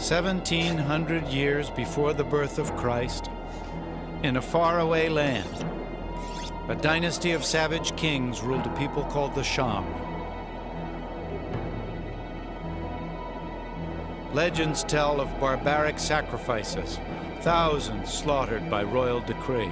1700 years before the birth of Christ, in a faraway land, a dynasty of savage kings ruled a people called the Shang. Legends tell of barbaric sacrifices, thousands slaughtered by royal decree.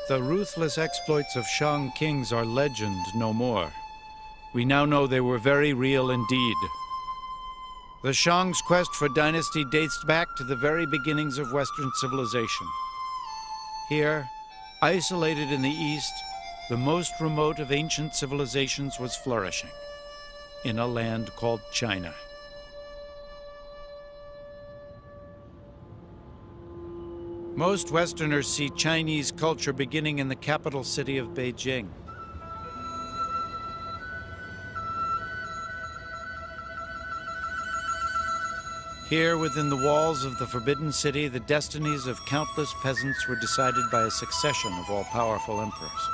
The ruthless exploits of Shang kings are legend no more. We now know they were very real indeed. The Shang's quest for dynasty dates back to the very beginnings of Western civilization. Here, isolated in the East, the most remote of ancient civilizations was flourishing, in a land called China. Most Westerners see Chinese culture beginning in the capital city of Beijing. Here, within the walls of the Forbidden City, the destinies of countless peasants were decided by a succession of all-powerful emperors.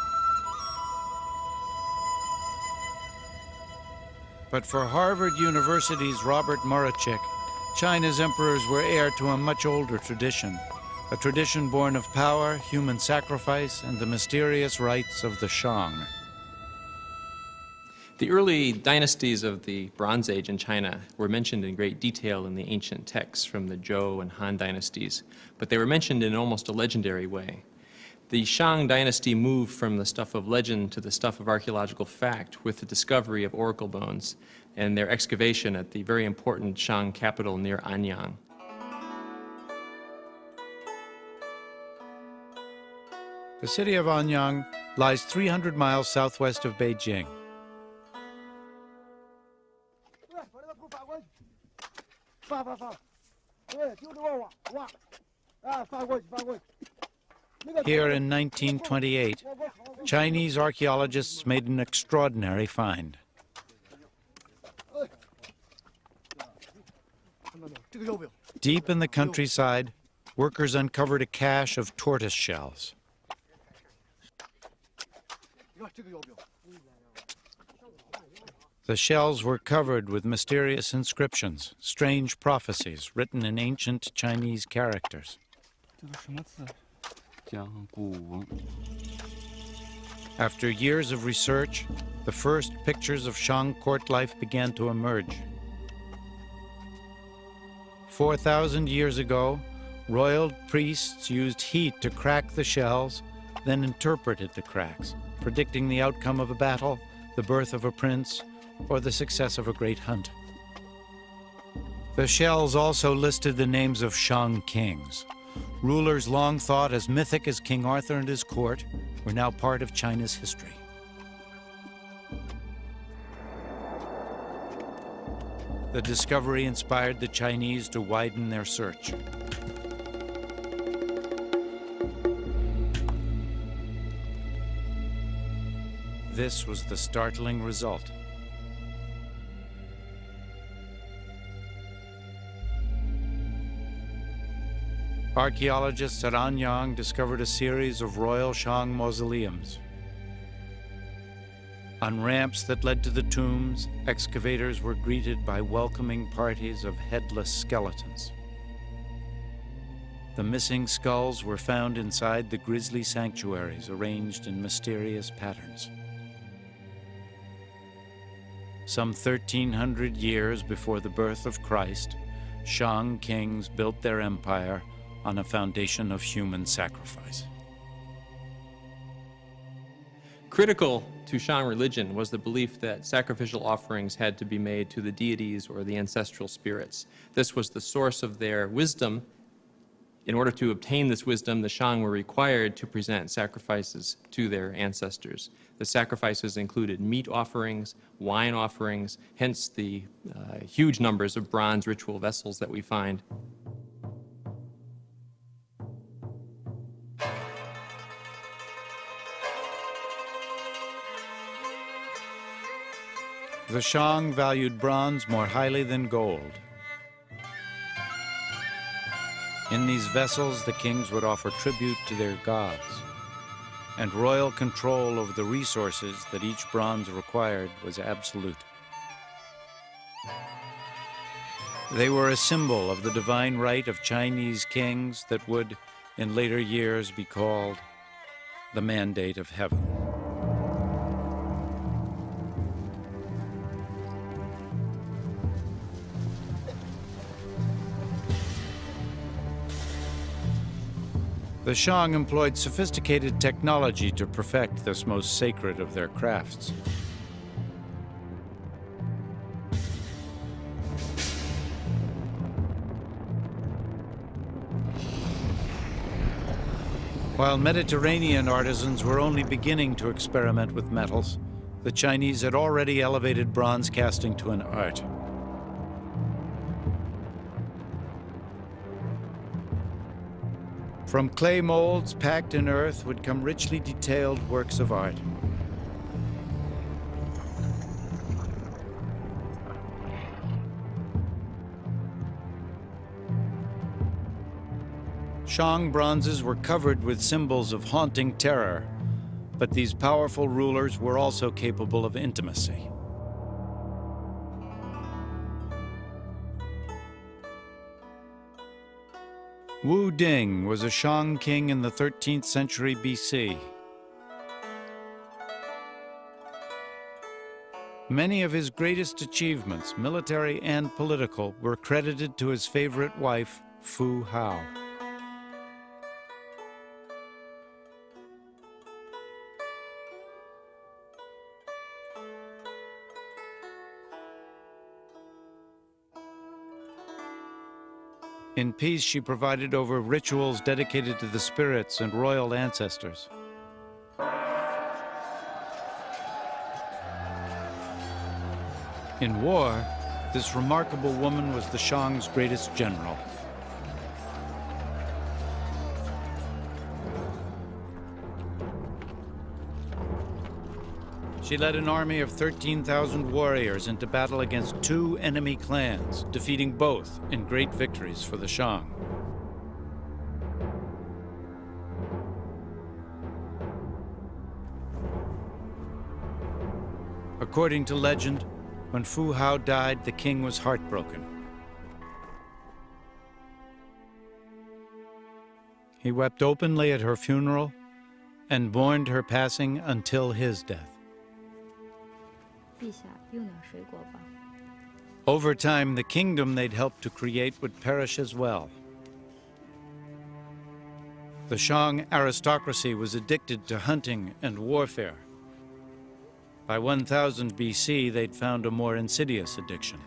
But for Harvard University's Robert Morochik, China's emperors were heir to a much older tradition. A tradition born of power, human sacrifice, and the mysterious rites of the Shang. The early dynasties of the Bronze Age in China were mentioned in great detail in the ancient texts from the Zhou and Han dynasties, but they were mentioned in almost a legendary way. The Shang dynasty moved from the stuff of legend to the stuff of archaeological fact with the discovery of oracle bones and their excavation at the very important Shang capital near Anyang. The city of Anyang lies 300 miles southwest of Beijing. Here in 1928, Chinese archaeologists made an extraordinary find. Deep in the countryside, workers uncovered a cache of tortoise shells. The shells were covered with mysterious inscriptions, strange prophecies written in ancient Chinese characters. After years of research, the first pictures of Shang court life began to emerge. 4,000 years ago, royal priests used heat to crack the shells, then interpreted the cracks, predicting the outcome of a battle, the birth of a prince, or the success of a great hunt. The shells also listed the names of Shang kings. Rulers long thought as mythic as King Arthur and his court were now part of China's history. The discovery inspired the Chinese to widen their search. This was the startling result. Archaeologists at Anyang discovered a series of royal Shang mausoleums. On ramps that led to the tombs, excavators were greeted by welcoming parties of headless skeletons. The missing skulls were found inside the grisly sanctuaries arranged in mysterious patterns. Some 1,300 years before the birth of Christ, Shang kings built their empire on a foundation of human sacrifice. Critical to Shang religion was the belief that sacrificial offerings had to be made to the deities or the ancestral spirits. This was the source of their wisdom. In order to obtain this wisdom, the Shang were required to present sacrifices to their ancestors. The sacrifices included meat offerings, wine offerings, hence the huge numbers of bronze ritual vessels that we find. The Shang valued bronze more highly than gold. In these vessels, the kings would offer tribute to their gods, and royal control over the resources that each bronze required was absolute. They were a symbol of the divine right of Chinese kings that would, in later years, be called the mandate of heaven. The Shang employed sophisticated technology to perfect this most sacred of their crafts. While Mediterranean artisans were only beginning to experiment with metals, the Chinese had already elevated bronze casting to an art. From clay molds packed in earth would come richly detailed works of art. Shang bronzes were covered with symbols of haunting terror, but these powerful rulers were also capable of intimacy. Wu Ding was a Shang king in the 13th century BC. Many of his greatest achievements, military and political, were credited to his favorite wife, Fu Hao. In peace, she provided over rituals dedicated to the spirits and royal ancestors. In war, this remarkable woman was the Shang's greatest general. She led an army of 13,000 warriors into battle against 2 enemy clans, defeating both in great victories for the Shang. According to legend, when Fu Hao died, the king was heartbroken. He wept openly at her funeral and mourned her passing until his death. Over time, the kingdom they'd helped to create would perish as well. The Shang aristocracy was addicted to hunting and warfare. By 1000 BC, they'd found a more insidious addiction: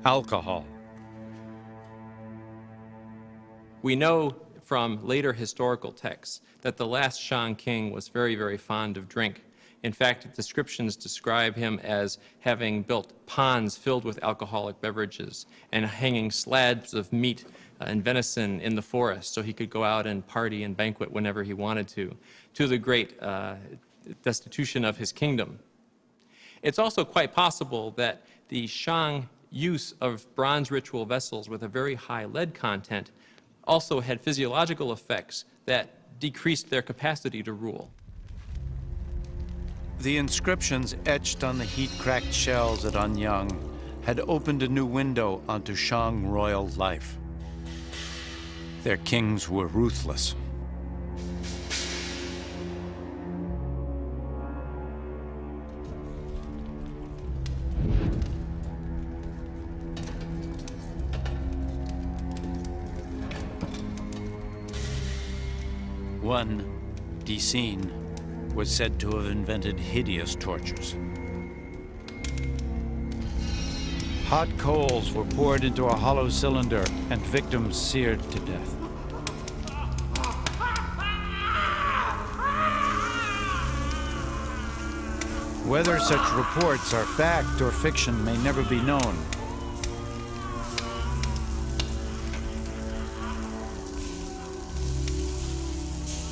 alcohol. We know from later historical texts that the last Shang king was very, very fond of drink. In fact, descriptions describe him as having built ponds filled with alcoholic beverages and hanging slabs of meat and venison in the forest so he could go out and party and banquet whenever he wanted to the great destitution of his kingdom. It's also quite possible that the Shang use of bronze ritual vessels with a very high lead content also had physiological effects that decreased their capacity to rule. The inscriptions etched on the heat-cracked shells at Anyang had opened a new window onto Shang royal life. Their kings were ruthless. One, Dicine, was said to have invented hideous tortures. Hot coals were poured into a hollow cylinder and victims seared to death. Whether such reports are fact or fiction may never be known.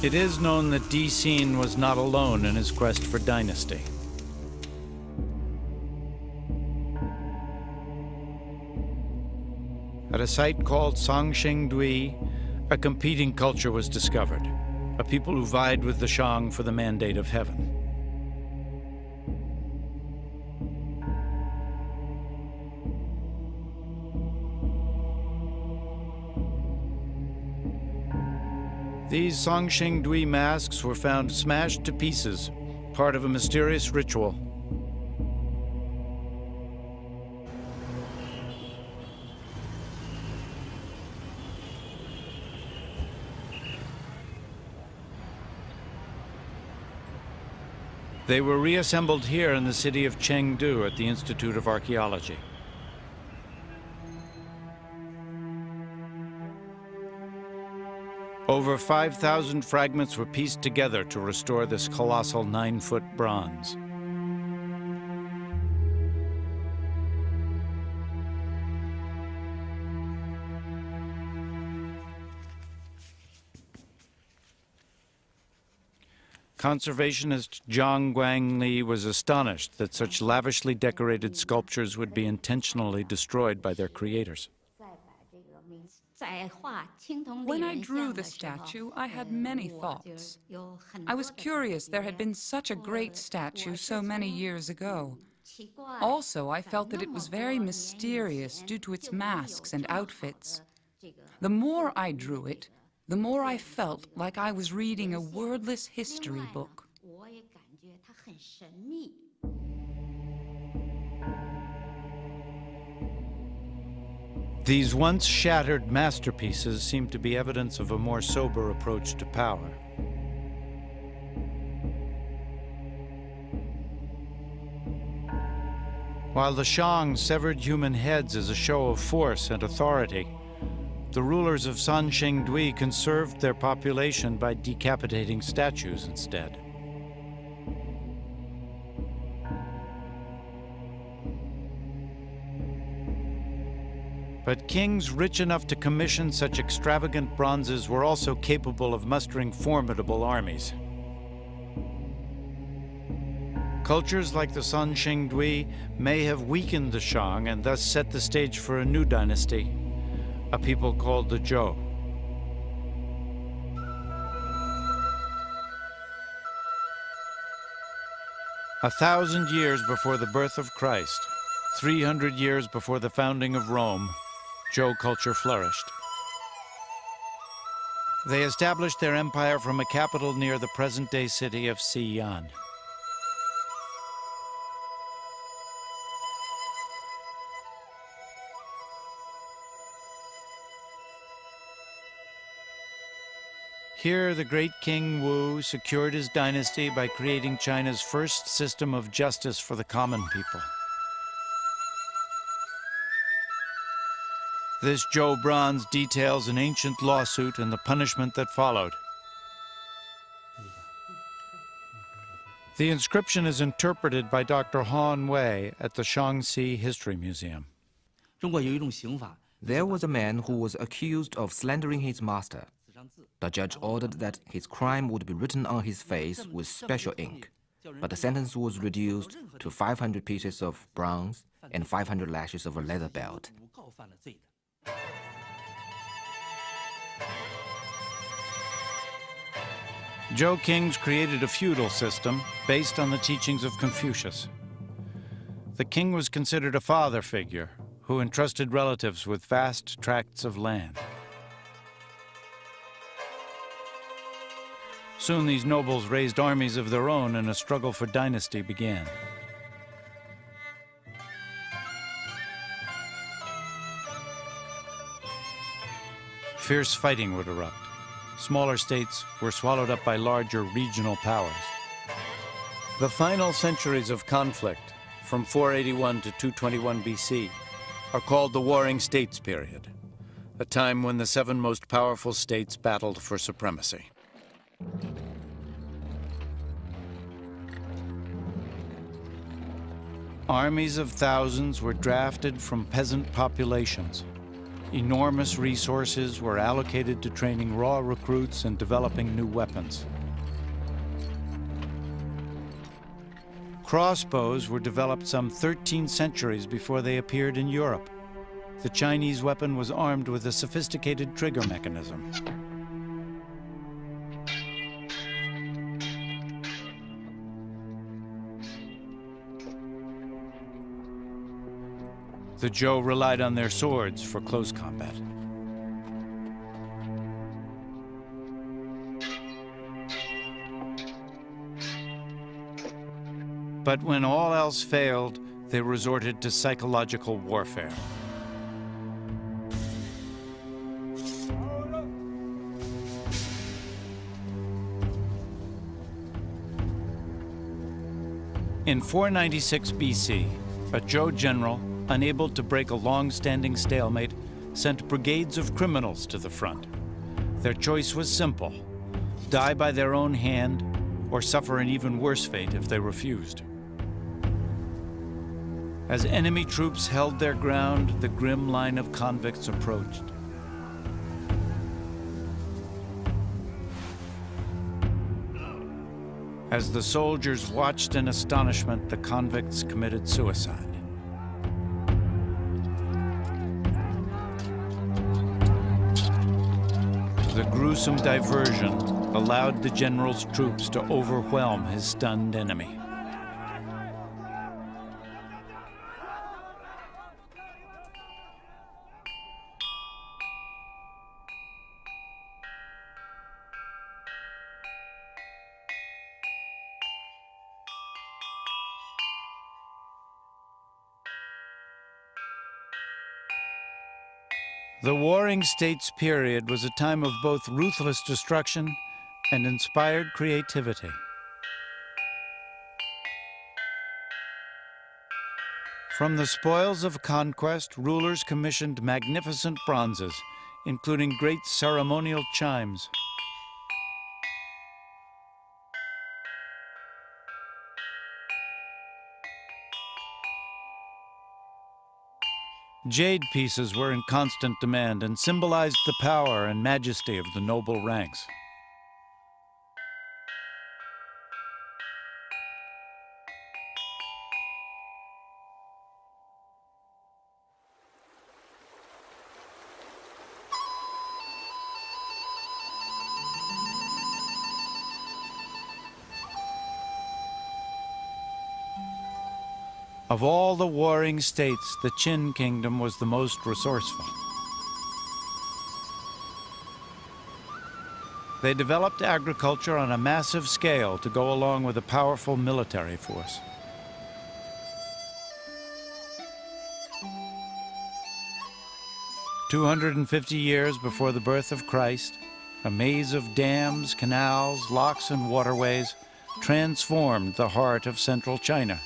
It is known that Dicine was not alone in his quest for dynasty. At a site called Songshengdui, a competing culture was discovered, a people who vied with the Shang for the mandate of heaven. These Songshengdui masks were found smashed to pieces, part of a mysterious ritual. They were reassembled here in the city of Chengdu at the Institute of Archaeology. Over 5,000 fragments were pieced together to restore this colossal 9-foot bronze. Conservationist Zhang Guangli was astonished that such lavishly decorated sculptures would be intentionally destroyed by their creators. When I drew the statue, I had many thoughts. I was curious there had been such a great statue so many years ago. Also, I felt that it was very mysterious due to its masks and outfits. The more I drew it, the more I felt like I was reading a wordless history book. These once shattered masterpieces seem to be evidence of a more sober approach to power. While the Shang severed human heads as a show of force and authority, the rulers of Songshengdui conserved their population by decapitating statues instead. But kings rich enough to commission such extravagant bronzes were also capable of mustering formidable armies. Cultures like the Songshengdui may have weakened the Shang and thus set the stage for a new dynasty, a people called the Zhou. A 1,000 years before the birth of Christ, 300 years before the founding of Rome, Zhou culture flourished. They established their empire from a capital near the present-day city of Xi'an. Here, the great King Wu secured his dynasty by creating China's first system of justice for the common people. This Zhou bronze details an ancient lawsuit and the punishment that followed. The inscription is interpreted by Dr. Han Wei at the Shaanxi History Museum. There was a man who was accused of slandering his master. The judge ordered that his crime would be written on his face with special ink, but the sentence was reduced to 500 pieces of bronze and 500 lashes of a leather belt. Zhou kings created a feudal system based on the teachings of Confucius. The king was considered a father figure who entrusted relatives with vast tracts of land. Soon these nobles raised armies of their own and a struggle for dynasty began. Fierce fighting would erupt. Smaller states were swallowed up by larger regional powers. The final centuries of conflict, from 481 to 221 BC, are called the Warring States period, a time when the 7 most powerful states battled for supremacy. Armies of thousands were drafted from peasant populations. Enormous resources were allocated to training raw recruits and developing new weapons. Crossbows were developed some 13 centuries before they appeared in Europe. The Chinese weapon was armed with a sophisticated trigger mechanism. The Zhou relied on their swords for close combat. But when all else failed, they resorted to psychological warfare. In 496 BC, a Zhou general, unable to break a long-standing stalemate, sent brigades of criminals to the front. Their choice was simple: die by their own hand or suffer an even worse fate if they refused. As enemy troops held their ground, the grim line of convicts approached. As the soldiers watched in astonishment, the convicts committed suicide. The gruesome diversion allowed the general's troops to overwhelm his stunned enemy. The Warring States period was a time of both ruthless destruction and inspired creativity. From the spoils of conquest, rulers commissioned magnificent bronzes, including great ceremonial chimes. Jade pieces were in constant demand and symbolized the power and majesty of the noble ranks. Of all the warring states, the Qin kingdom was the most resourceful. They developed agriculture on a massive scale to go along with a powerful military force. "250 years before the birth of Christ, a maze of dams, canals, locks, and waterways transformed the heart of central China.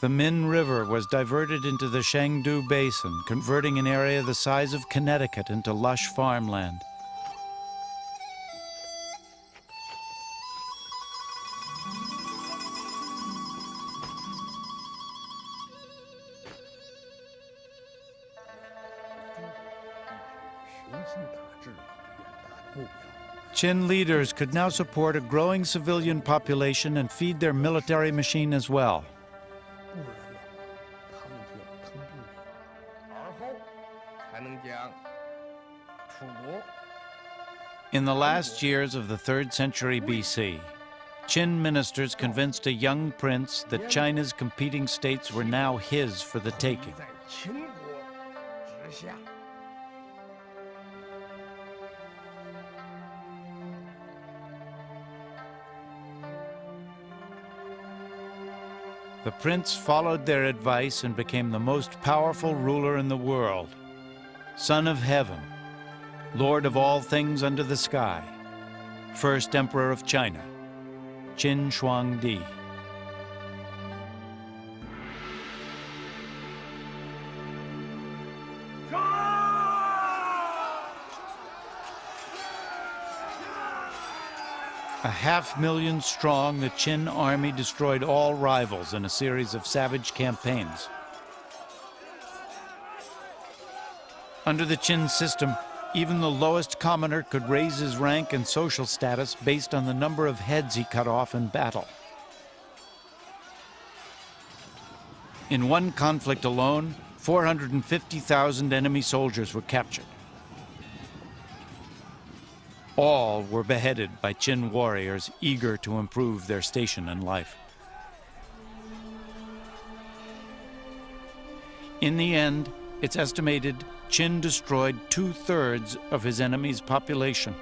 The Min River was diverted into the Shangdu Basin, converting an area the size of Connecticut into lush farmland. Qin leaders could now support a growing civilian population and feed their military machine as well. In the last years of the 3rd century BC, Qin ministers convinced a young prince that China's competing states were now his for the taking. The prince followed their advice and became the most powerful ruler in the world, son of heaven, lord of all things under the sky, first emperor of China, Qin Huangdi. A 500,000 strong, the Qin army destroyed all rivals in a series of savage campaigns. Under the Qin system, even the lowest commoner could raise his rank and social status based on the number of heads he cut off in battle. In one conflict alone, 450,000 enemy soldiers were captured. All were beheaded by Qin warriors eager to improve their station in life. In the end, it's estimated Qin destroyed 2/3 of his enemy's population.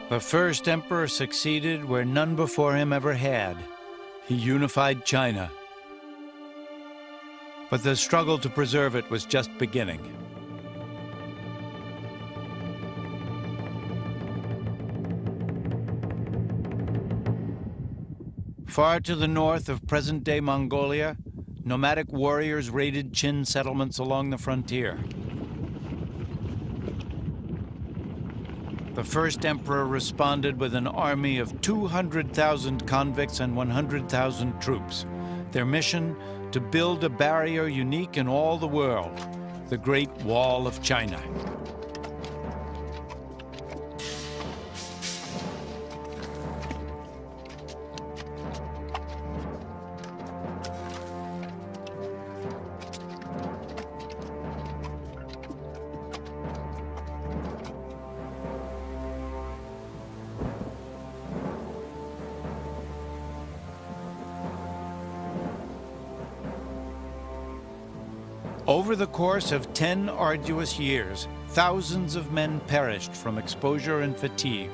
The first emperor succeeded where none before him ever had. He unified China. But the struggle to preserve it was just beginning. Far to the north of present-day Mongolia, nomadic warriors raided Qin settlements along the frontier. The first emperor responded with an army of 200,000 convicts and 100,000 troops. Their mission, to build a barrier unique in all the world, the Great Wall of China. Over the course of 10 arduous years, thousands of men perished from exposure and fatigue.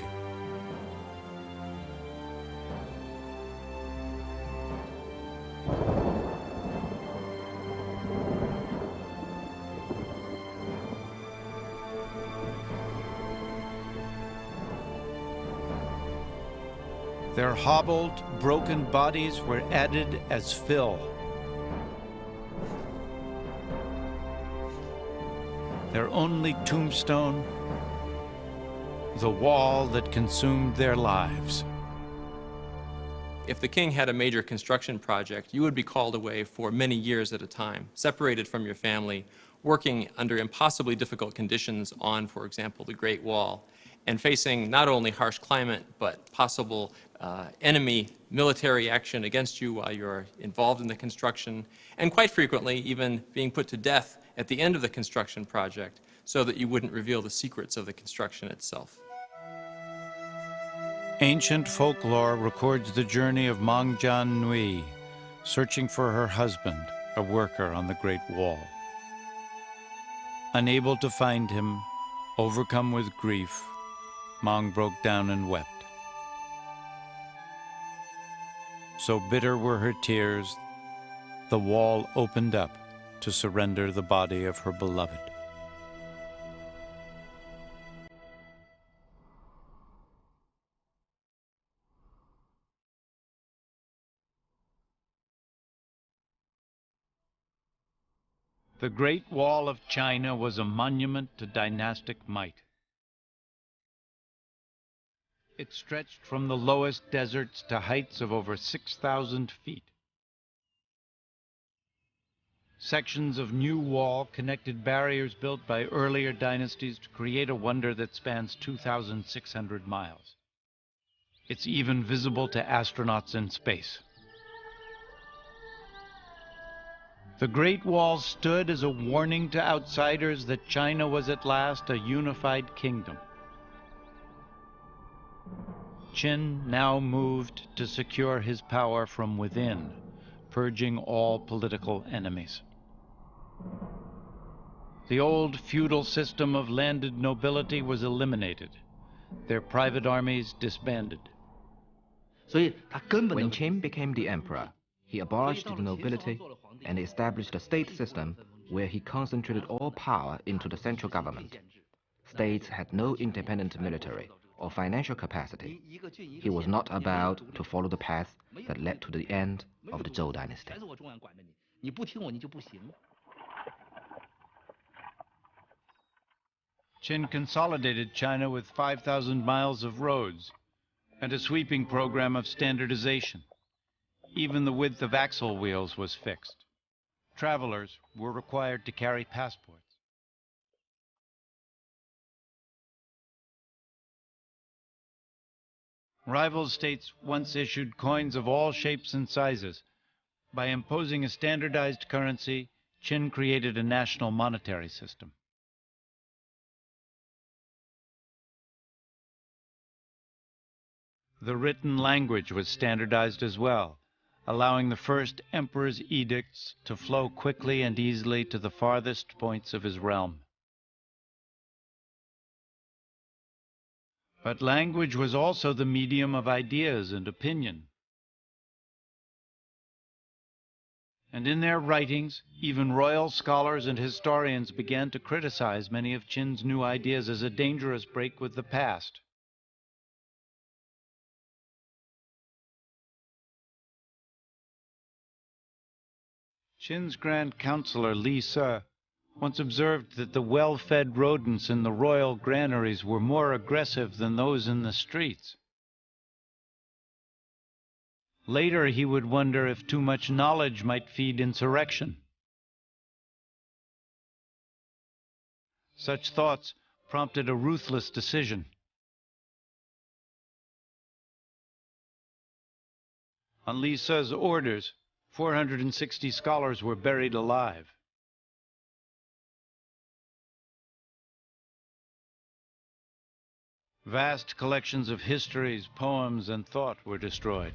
Their hobbled, broken bodies were added as fill. Their only tombstone, the wall that consumed their lives. If the king had a major construction project, you would be called away for many years at a time, separated from your family, working under impossibly difficult conditions on, for example, the Great Wall, and facing not only harsh climate, but possible enemy military action against you while you're involved in the construction, and quite frequently even being put to death at the end of the construction project so that you wouldn't reveal the secrets of the construction itself. Ancient folklore records the journey of Mangjian Nui, searching for her husband, a worker on the Great Wall. Unable to find him, overcome with grief, Mang broke down and wept. So bitter were her tears, the wall opened up to surrender the body of her beloved. The Great Wall of China was a monument to dynastic might. It stretched from the lowest deserts to heights of over 6,000 feet. Sections of new wall connected barriers built by earlier dynasties to create a wonder that spans 2,600 miles. It's even visible to astronauts in space. The Great Wall stood as a warning to outsiders that China was at last a unified kingdom. Qin now moved to secure his power from within, purging all political enemies. The old feudal system of landed nobility was eliminated. Their private armies disbanded. When Qin became the emperor, he abolished the nobility and established a state system where he concentrated all power into the central government. States had no independent military or financial capacity. He was not about to follow the path that led to the end of the Zhou dynasty. Qin consolidated China with 5,000 miles of roads and a sweeping program of standardization. Even the width of axle wheels was fixed. Travelers were required to carry passports. Rival states once issued coins of all shapes and sizes. By imposing a standardized currency, Qin created a national monetary system. The written language was standardized as well, allowing the first emperor's edicts to flow quickly and easily to the farthest points of his realm. But language was also the medium of ideas and opinion. And in their writings, even royal scholars and historians began to criticize many of Qin's new ideas as a dangerous break with the past. Qin's Grand Counselor Li Se once observed that the well-fed rodents in the royal granaries were more aggressive than those in the streets. Later, he would wonder if too much knowledge might feed insurrection. Such thoughts prompted a ruthless decision. On Li Se's orders, 460 scholars were buried alive. Vast collections of histories, poems, and thought were destroyed.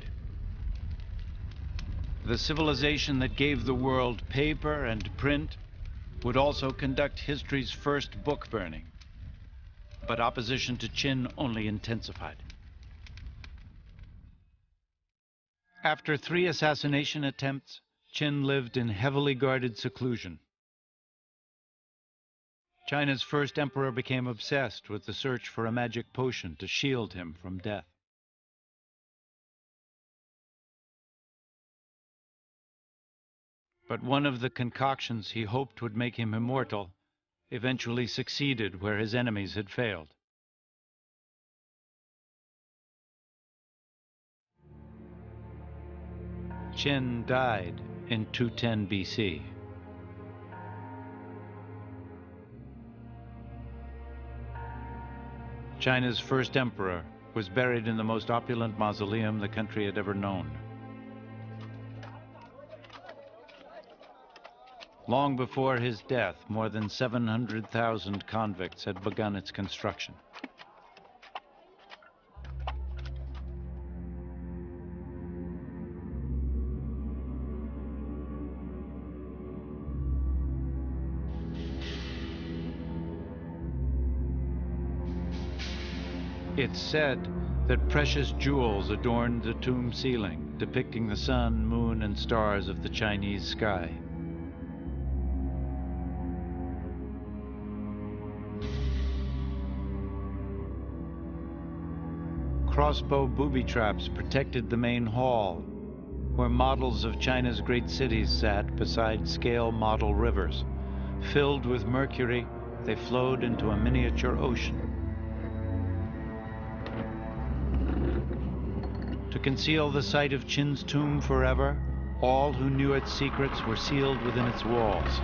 The civilization that gave the world paper and print would also conduct history's first book burning. But opposition to Qin only intensified. After 3 assassination attempts, Qin lived in heavily guarded seclusion. China's first emperor became obsessed with the search for a magic potion to shield him from death. But one of the concoctions he hoped would make him immortal eventually succeeded where his enemies had failed. Qin died in 210 BC. China's first emperor was buried in the most opulent mausoleum the country had ever known. Long before his death, more than 700,000 convicts had begun its construction. It's said that precious jewels adorned the tomb ceiling, depicting the sun, moon, and stars of the Chinese sky. Crossbow booby traps protected the main hall, where models of China's great cities sat beside scale model rivers. Filled with mercury, they flowed into a miniature ocean. To conceal the site of Qin's tomb forever, all who knew its secrets were sealed within its walls.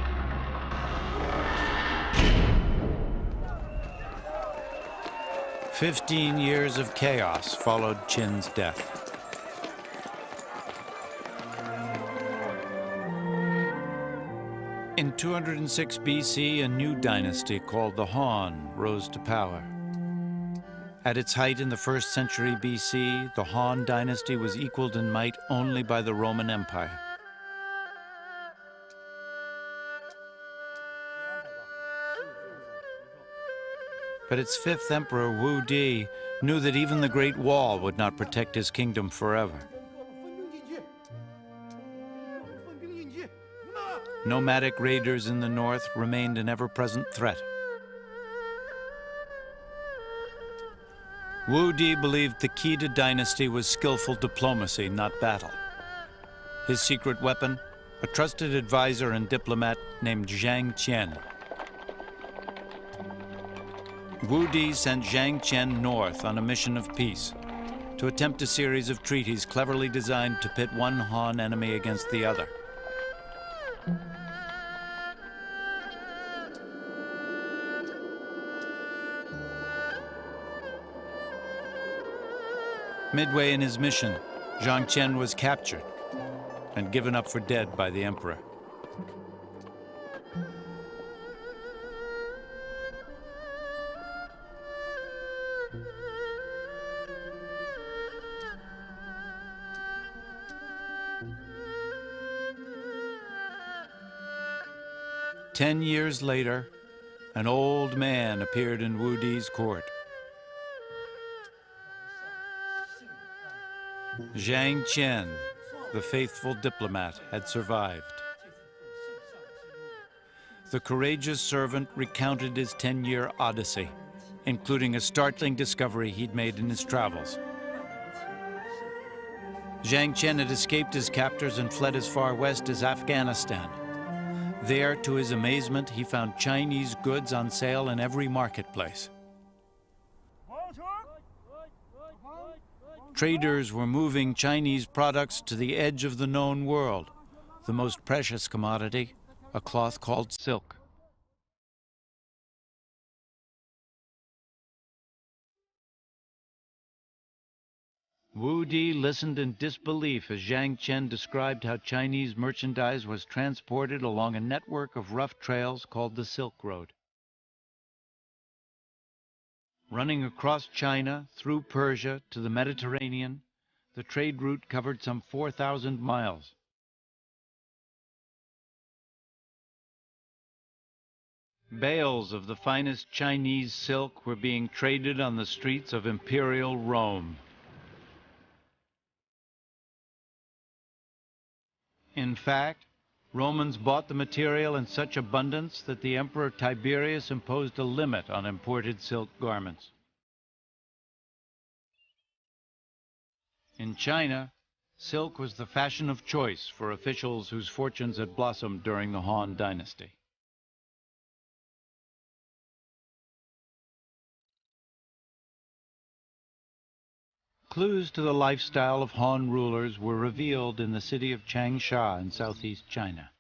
"15 years of chaos followed Qin's death. In 206 BC, a new dynasty called the Han rose to power. At its height in the 1st century BC, the Han dynasty was equaled in might only by the Roman Empire. But its fifth emperor, Wu Di, knew that even the Great Wall would not protect his kingdom forever. Nomadic raiders in the north remained an ever-present threat. Wu Di believed the key to dynasty was skillful diplomacy, not battle. His secret weapon, a trusted advisor and diplomat named Zhang Qian. Wu Di sent Zhang Qian north on a mission of peace to attempt a series of treaties cleverly designed to pit one Han enemy against the other. Midway in his mission, Zhang Qian was captured and given up for dead by the emperor. Ten years later, an old man appeared in Wu Di's court. Zhang Qian, the faithful diplomat, had survived. The courageous servant recounted his 10-year odyssey, including a startling discovery he'd made in his travels. Zhang Qian had escaped his captors and fled as far west as Afghanistan. There, to his amazement, he found Chinese goods on sale in every marketplace. Traders were moving Chinese products to the edge of the known world, the most precious commodity, a cloth called silk. Wu Di listened in disbelief as Zhang Qian described how Chinese merchandise was transported along a network of rough trails called the Silk Road. Running across China, through Persia to the Mediterranean, the trade route covered some 4,000 miles. Bales of the finest Chinese silk were being traded on the streets of imperial Rome. In fact, Romans bought the material in such abundance that the Emperor Tiberius imposed a limit on imported silk garments. In China, silk was the fashion of choice for officials whose fortunes had blossomed during the Han Dynasty. Clues to the lifestyle of Han rulers were revealed in the city of Changsha in southeast China.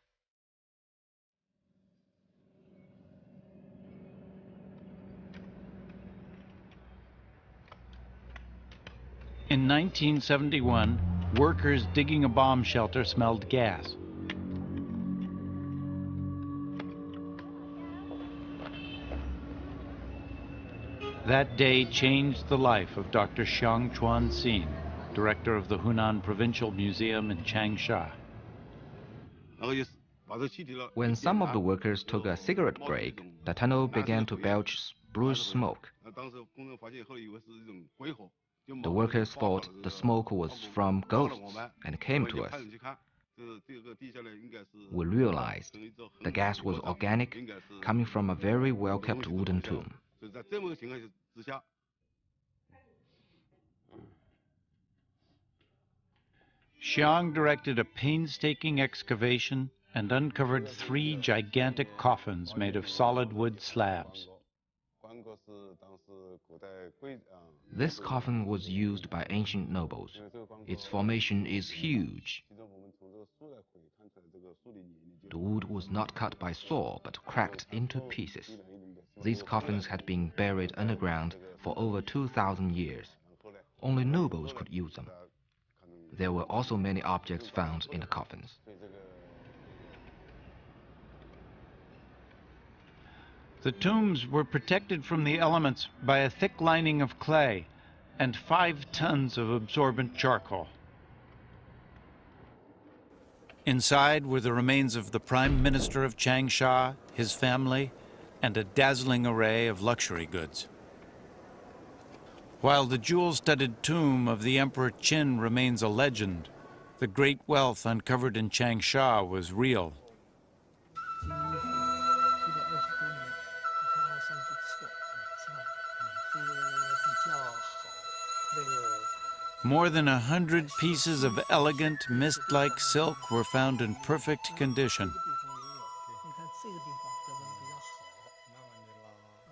In 1971, workers digging a bomb shelter smelled gas. That day changed the life of Dr. Xiang Chuanxin, director of the Hunan Provincial Museum in Changsha. When some of the workers took a cigarette break, the tunnel began to belch bluish smoke. The workers thought the smoke was from ghosts and came to us. We realized the gas was organic, coming from a very well-kept wooden tomb. Xiang directed a painstaking excavation and uncovered 3 gigantic coffins made of solid wood slabs. This coffin was used by ancient nobles. Its formation is huge. The wood was not cut by saw, but cracked into pieces. These coffins had been buried underground for over 2,000 years. Only nobles could use them. There were also many objects found in the coffins. The tombs were protected from the elements by a thick lining of clay and 5 tons of absorbent charcoal. Inside were the remains of the Prime Minister of Changsha, his family, and a dazzling array of luxury goods. While the jewel-studded tomb of the Emperor Qin remains a legend, the great wealth uncovered in Changsha was real. More than 100 pieces of elegant, mist-like silk were found in perfect condition.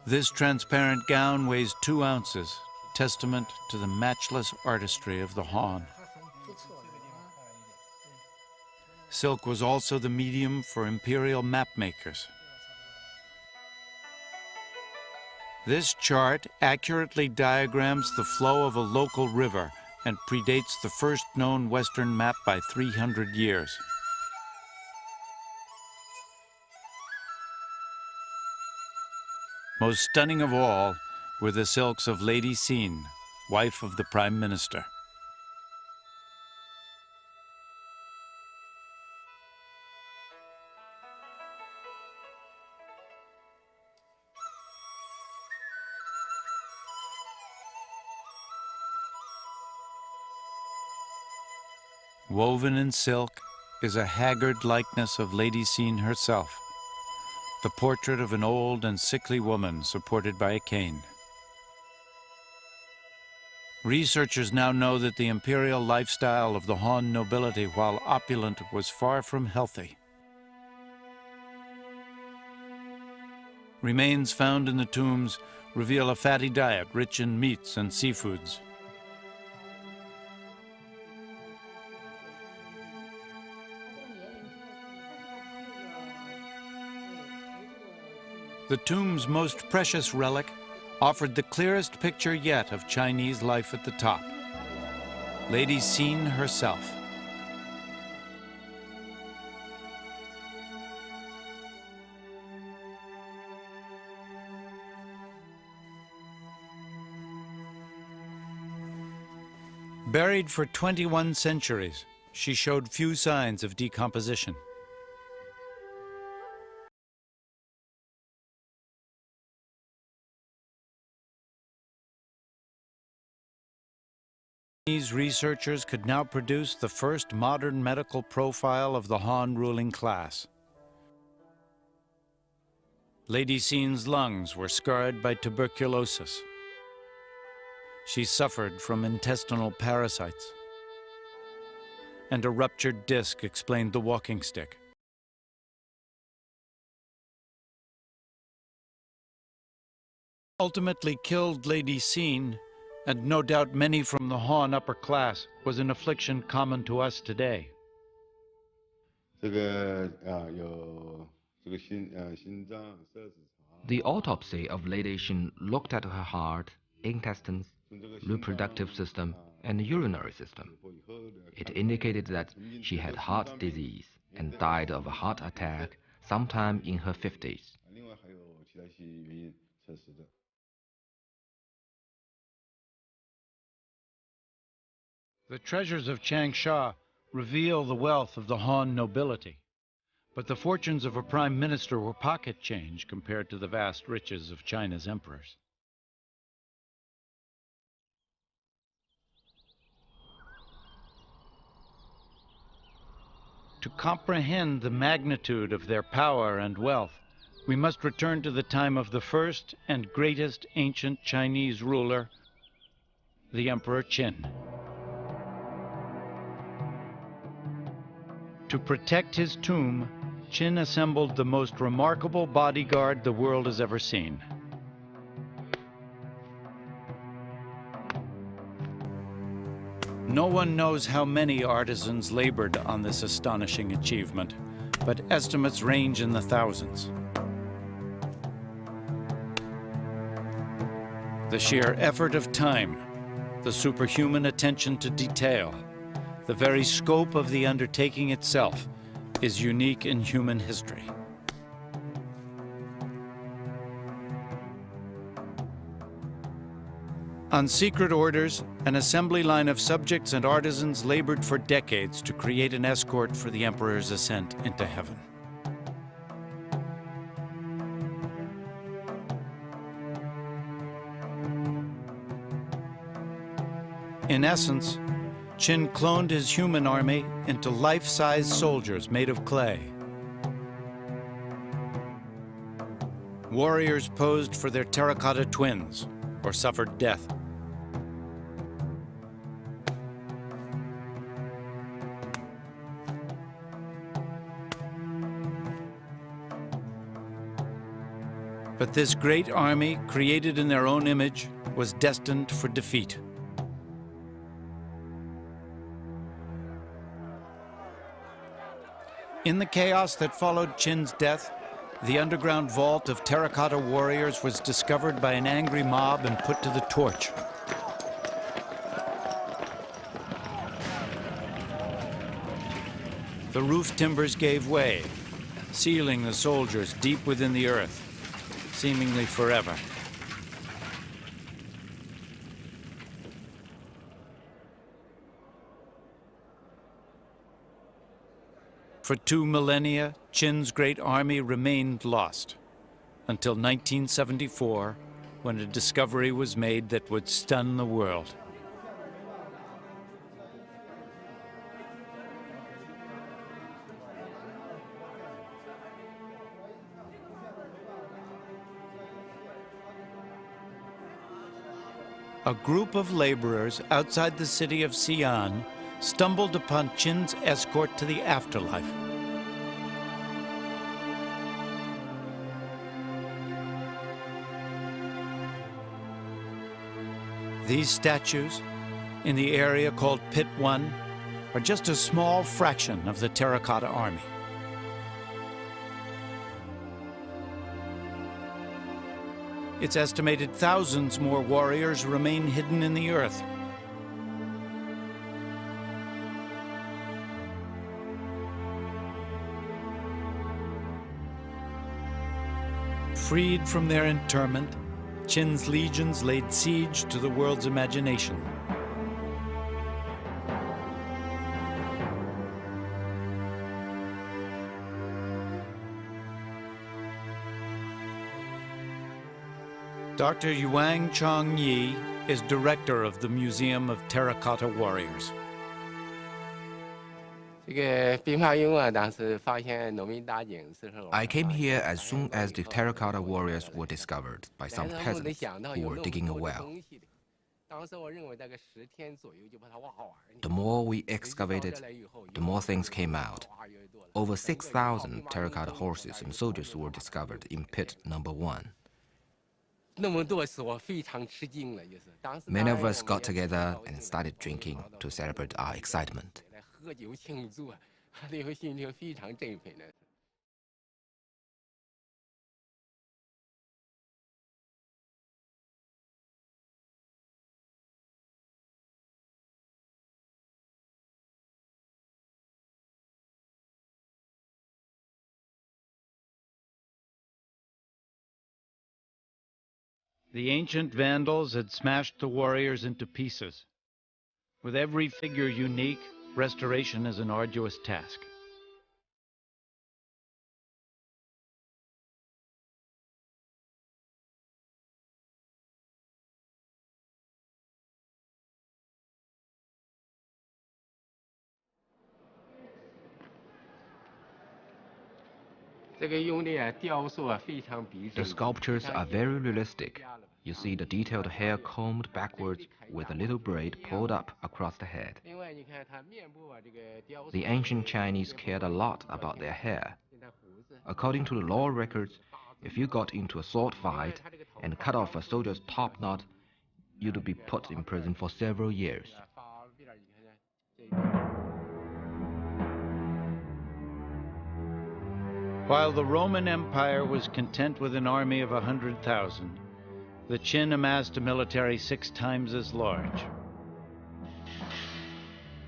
This transparent gown weighs 2 ounces, testament to the matchless artistry of the Han. Silk was also the medium for imperial map makers. This chart accurately diagrams the flow of a local river and predates the first known Western map by 300 years. Most stunning of all were the silks of Lady Xin, wife of the Prime Minister. Woven in silk is a haggard likeness of Lady Xin herself, the portrait of an old and sickly woman supported by a cane. Researchers now know that the imperial lifestyle of the Han nobility, while opulent, was far from healthy. Remains found in the tombs reveal a fatty diet rich in meats and seafoods. The tomb's most precious relic offered the clearest picture yet of Chinese life at the top. Lady Xin herself. Buried for 21 centuries, she showed few signs of decomposition. Chinese researchers could now produce the first modern medical profile of the Han ruling class. Lady Xin's lungs were scarred by tuberculosis. She suffered from intestinal parasites, and a ruptured disc explained the walking stick. Ultimately killed Lady Xin, and no doubt many from the Han upper class, was an affliction common to us today. The autopsy of Lady Xin looked at her heart, intestines, reproductive system, and urinary system. It indicated that she had heart disease and died of a heart attack sometime in her 50s. The treasures of Changsha reveal the wealth of the Han nobility, but the fortunes of a prime minister were pocket change compared to the vast riches of China's emperors. To comprehend the magnitude of their power and wealth, we must return to the time of the first and greatest ancient Chinese ruler, the Emperor Qin. To protect his tomb, Qin assembled the most remarkable bodyguard the world has ever seen. No one knows how many artisans labored on this astonishing achievement, but estimates range in the thousands. The sheer effort of time, the superhuman attention to detail, the very scope of the undertaking itself is unique in human history. On secret orders, an assembly line of subjects and artisans labored for decades to create an escort for the emperor's ascent into heaven. In essence, Qin cloned his human army into life-size soldiers made of clay. Warriors posed for their terracotta twins or suffered death. But this great army, created in their own image, was destined for defeat. In the chaos that followed Qin's death, the underground vault of terracotta warriors was discovered by an angry mob and put to the torch. The roof timbers gave way, sealing the soldiers deep within the earth, seemingly forever. For 2 millennia, Qin's great army remained lost, until 1974, when a discovery was made that would stun the world. A group of laborers outside the city of Xi'an stumbled upon Qin's escort to the afterlife. These statues, in the area called Pit 1, are just a small fraction of the terracotta army. It's estimated thousands more warriors remain hidden in the earth. Freed from their interment, Qin's legions laid siege to the world's imagination. Dr. Yuang Chongyi is director of the Museum of Terracotta Warriors. I came here as soon as the terracotta warriors were discovered by some peasants who were digging a well. The more we excavated, the more things came out. Over 6,000 terracotta horses and soldiers were discovered in pit number 1. Many of us got together and started drinking to celebrate our excitement. The ancient Vandals had smashed the warriors into pieces. With every figure unique, restoration is an arduous task. The sculptures are very realistic. You see the detailed hair combed backwards with a little braid pulled up across the head. The ancient Chinese cared a lot about their hair. According to the law records, if you got into a sword fight and cut off a soldier's top knot, you'd be put in prison for several years. While the Roman Empire was content with an army of 100,000, the Qin amassed a military 6 times as large.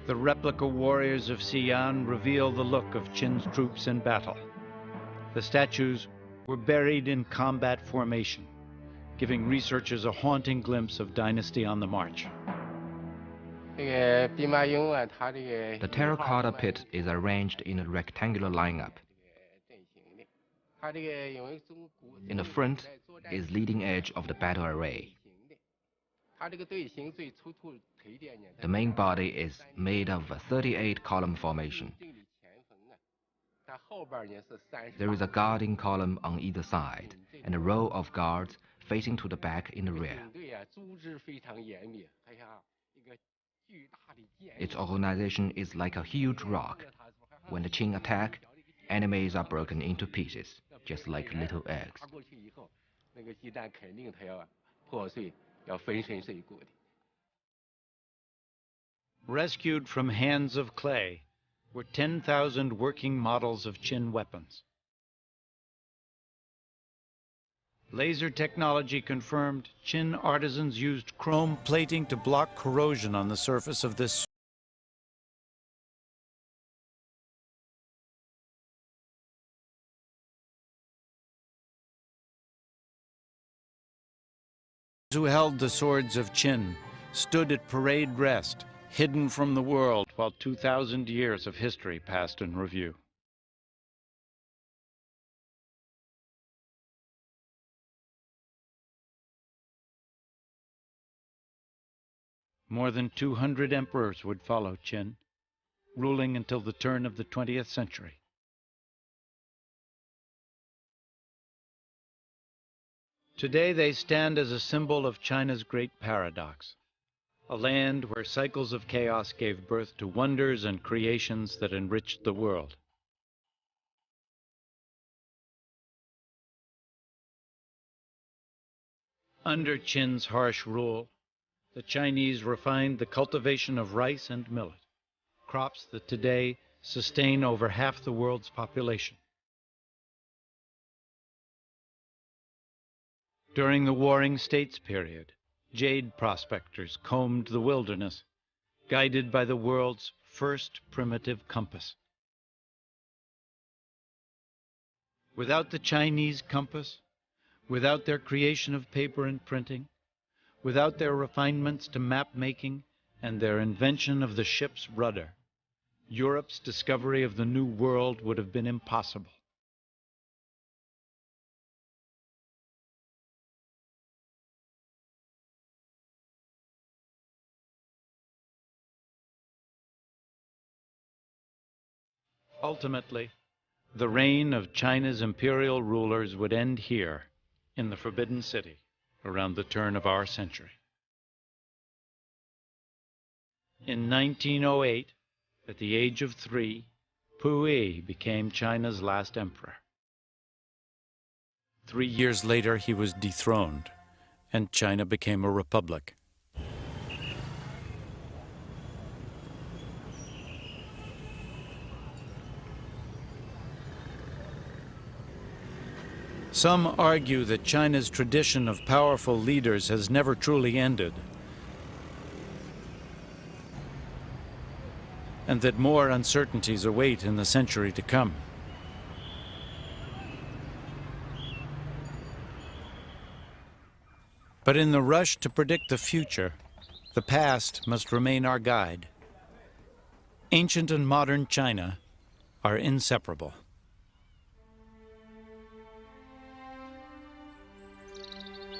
The replica warriors of Xi'an reveal the look of Qin's troops in battle. The statues were buried in combat formation, giving researchers a haunting glimpse of dynasty on the march. The terracotta pit is arranged in a rectangular lineup. In the front is leading edge of the battle array. The main body is made of a 38-column formation. There is a guarding column on either side, and a row of guards facing to the back in the rear. Its organization is like a huge rock. When the Qing attack, enemies are broken into pieces, just like little eggs. Rescued from hands of clay were 10,000 working models of Qin weapons. Laser technology confirmed Qin artisans used chrome plating to block corrosion on the surface of this who held the swords of Qin stood at parade rest, hidden from the world, while 2,000 years of history passed in review. More than 200 emperors would follow Qin, ruling until the turn of the 20th century. Today they stand as a symbol of China's great paradox, a land where cycles of chaos gave birth to wonders and creations that enriched the world. Under Qin's harsh rule, the Chinese refined the cultivation of rice and millet, crops that today sustain over half the world's population. During the Warring States period, jade prospectors combed the wilderness, guided by the world's first primitive compass. Without the Chinese compass, without their creation of paper and printing, without their refinements to map making and their invention of the ship's rudder, Europe's discovery of the New World would have been impossible. Ultimately, the reign of China's imperial rulers would end here, in the Forbidden City, around the turn of our century. In 1908, at the age of 3, Puyi became China's last emperor. 3 years later, he was dethroned, and China became a republic. Some argue that China's tradition of powerful leaders has never truly ended, and that more uncertainties await in the century to come. But in the rush to predict the future, the past must remain our guide. Ancient and modern China are inseparable.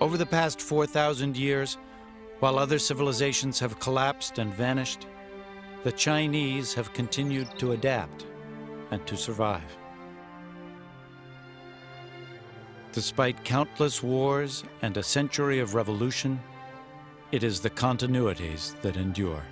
Over the past 4,000 years, while other civilizations have collapsed and vanished, the Chinese have continued to adapt and to survive. Despite countless wars and a century of revolution, it is the continuities that endure.